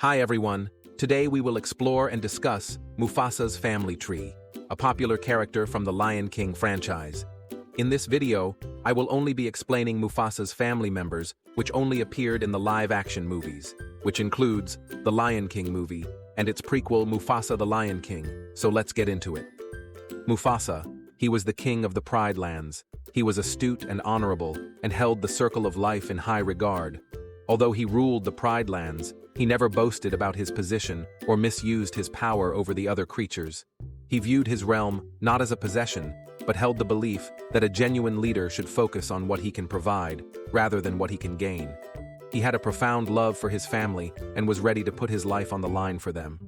Hi everyone, today we will explore and discuss Mufasa's family tree, a popular character from the Lion King franchise. In this video, I will only be explaining Mufasa's family members which only appeared in the live-action movies, which includes the Lion King movie and its prequel Mufasa the Lion King, so let's get into it. Mufasa, he was the king of the Pride Lands. He was astute and honorable and held the circle of life in high regard. Although he ruled the Pride Lands, he never boasted about his position or misused his power over the other creatures. He viewed his realm not as a possession, but held the belief that a genuine leader should focus on what he can provide, rather than what he can gain. He had a profound love for his family and was ready to put his life on the line for them.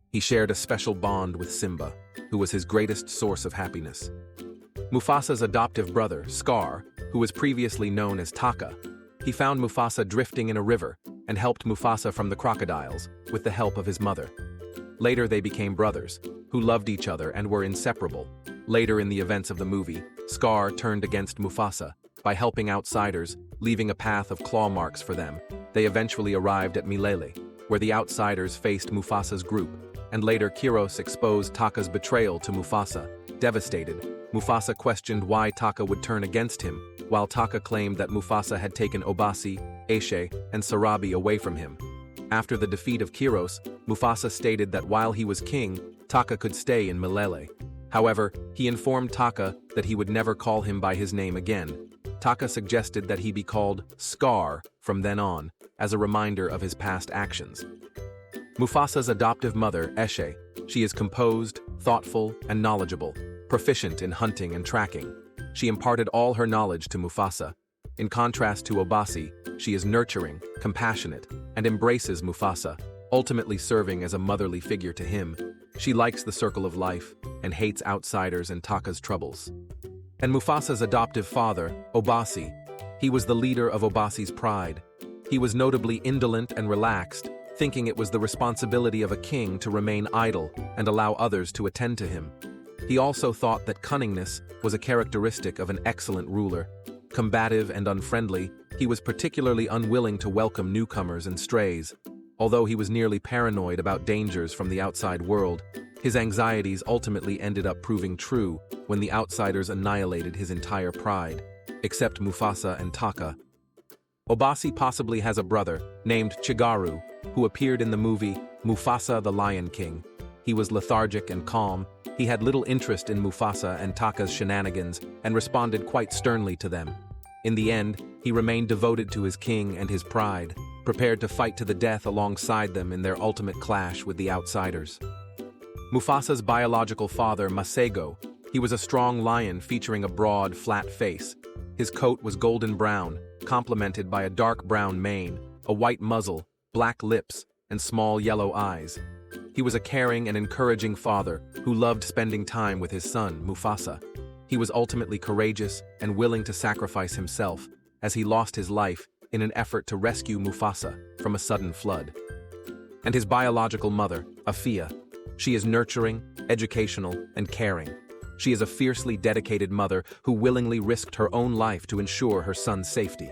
He shared a special bond with Simba, who was his greatest source of happiness. Mufasa's adoptive brother, Scar, who was previously known as Taka, he found Mufasa drifting in a river and helped Mufasa from the crocodiles with the help of his mother. Later they became brothers, who loved each other and were inseparable. Later in the events of the movie, Scar turned against Mufasa by helping outsiders, leaving a path of claw marks for them. They eventually arrived at Milele, where the outsiders faced Mufasa's group, and later Kiros exposed Taka's betrayal to Mufasa. Devastated, Mufasa questioned why Taka would turn against him, while Taka claimed that Mufasa had taken Obasi, Eshe, and Sarabi away from him. After the defeat of Kiros, Mufasa stated that while he was king, Taka could stay in Milele. However, he informed Taka that he would never call him by his name again. Taka suggested that he be called Scar from then on, as a reminder of his past actions. Mufasa's adoptive mother, Eshe, she is composed, thoughtful, and knowledgeable, proficient in hunting and tracking. She imparted all her knowledge to Mufasa. In contrast to Obasi, she is nurturing, compassionate, and embraces Mufasa, ultimately serving as a motherly figure to him. She likes the circle of life and hates outsiders and Taka's troubles. And Mufasa's adoptive father, Obasi, he was the leader of Obasi's pride. He was notably indolent and relaxed, thinking it was the responsibility of a king to remain idle and allow others to attend to him. He also thought that cunningness was a characteristic of an excellent ruler. Combative and unfriendly, he was particularly unwilling to welcome newcomers and strays. Although he was nearly paranoid about dangers from the outside world, his anxieties ultimately ended up proving true when the outsiders annihilated his entire pride, except Mufasa and Taka. Obasi possibly has a brother, named Chigaru, who appeared in the movie Mufasa the Lion King. He was lethargic and calm. He had little interest in Mufasa and Taka's shenanigans and responded quite sternly to them. In the end, he remained devoted to his king and his pride, prepared to fight to the death alongside them in their ultimate clash with the outsiders. Mufasa's biological father, Masego, he was a strong lion featuring a broad, flat face. His coat was golden brown, complemented by a dark brown mane, a white muzzle, black lips, and small yellow eyes. He was a caring and encouraging father who loved spending time with his son, Mufasa. He was ultimately courageous and willing to sacrifice himself, as he lost his life in an effort to rescue Mufasa from a sudden flood. And his biological mother, Afia, she is nurturing, educational, and caring. She is a fiercely dedicated mother who willingly risked her own life to ensure her son's safety.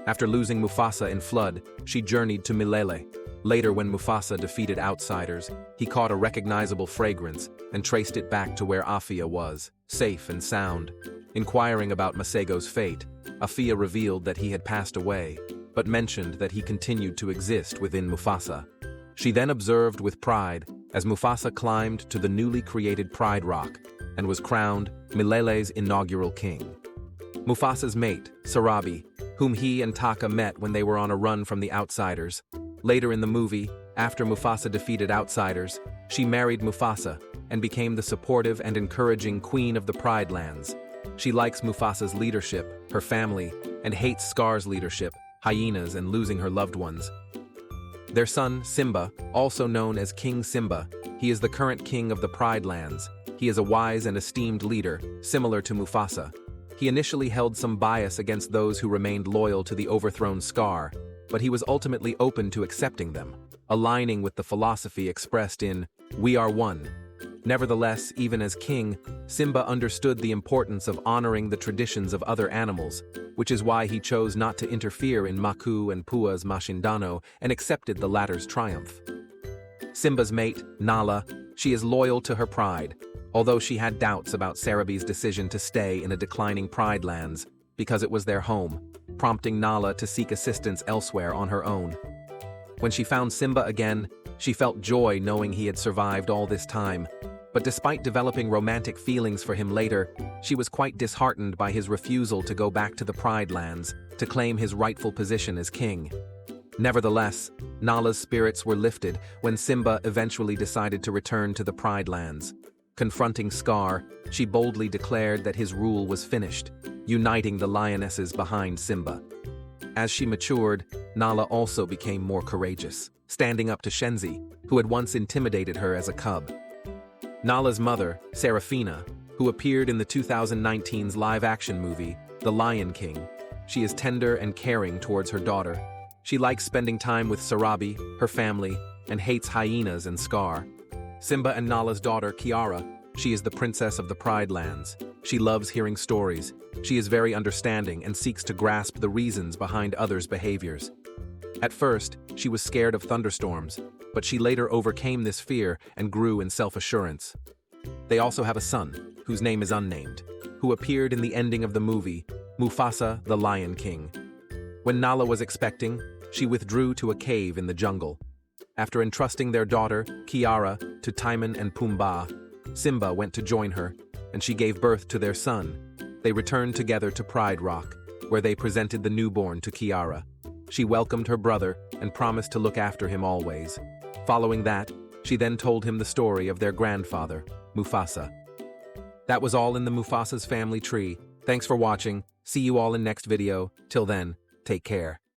After losing Mufasa in flood, she journeyed to Milele. Later, when Mufasa defeated outsiders, he caught a recognizable fragrance and traced it back to where Afia was, safe and sound. Inquiring about Masego's fate, Afia revealed that he had passed away, but mentioned that he continued to exist within Mufasa. She then observed with pride as Mufasa climbed to the newly created Pride Rock and was crowned Milele's inaugural king. Mufasa's mate, Sarabi, whom he and Taka met when they were on a run from the outsiders. Later in the movie, after Mufasa defeated outsiders, she married Mufasa and became the supportive and encouraging queen of the Pride Lands. She likes Mufasa's leadership, her family, and hates Scar's leadership, hyenas, and losing her loved ones. Their son, Simba, also known as King Simba, he is the current king of the Pride Lands. He is a wise and esteemed leader, similar to Mufasa. He initially held some bias against those who remained loyal to the overthrown Scar, but he was ultimately open to accepting them, aligning with the philosophy expressed in "We Are One." Nevertheless, even as king, Simba understood the importance of honoring the traditions of other animals, which is why he chose not to interfere in Maku and Pua's Mashindano and accepted the latter's triumph. Simba's mate, Nala, she is loyal to her pride, although she had doubts about Sarabi's decision to stay in a declining Pride Lands because it was their home, prompting Nala to seek assistance elsewhere on her own. When she found Simba again, she felt joy knowing he had survived all this time, but despite developing romantic feelings for him later, she was quite disheartened by his refusal to go back to the Pride Lands to claim his rightful position as king. Nevertheless, Nala's spirits were lifted when Simba eventually decided to return to the Pride Lands. Confronting Scar, she boldly declared that his rule was finished, uniting the lionesses behind Simba. As she matured, Nala also became more courageous, standing up to Shenzi, who had once intimidated her as a cub. Nala's mother, Serafina, who appeared in the 2019's live-action movie, The Lion King, she is tender and caring towards her daughter. She likes spending time with Sarabi, her family, and hates hyenas and Scar. Simba and Nala's daughter, Kiara, she is the princess of the Pride Lands. She loves hearing stories. She is very understanding and seeks to grasp the reasons behind others' behaviors. At first, she was scared of thunderstorms, but she later overcame this fear and grew in self-assurance. They also have a son, whose name is unnamed, who appeared in the ending of the movie, Mufasa, the Lion King. When Nala was expecting, she withdrew to a cave in the jungle. After entrusting their daughter, Kiara, to Timon and Pumbaa, Simba went to join her, and she gave birth to their son. They returned together to Pride Rock, where they presented the newborn to Kiara. She welcomed her brother and promised to look after him always. Following that, she then told him the story of their grandfather, Mufasa. That was all in the Mufasa's family tree. Thanks for watching. See you all in next video. Till then, take care.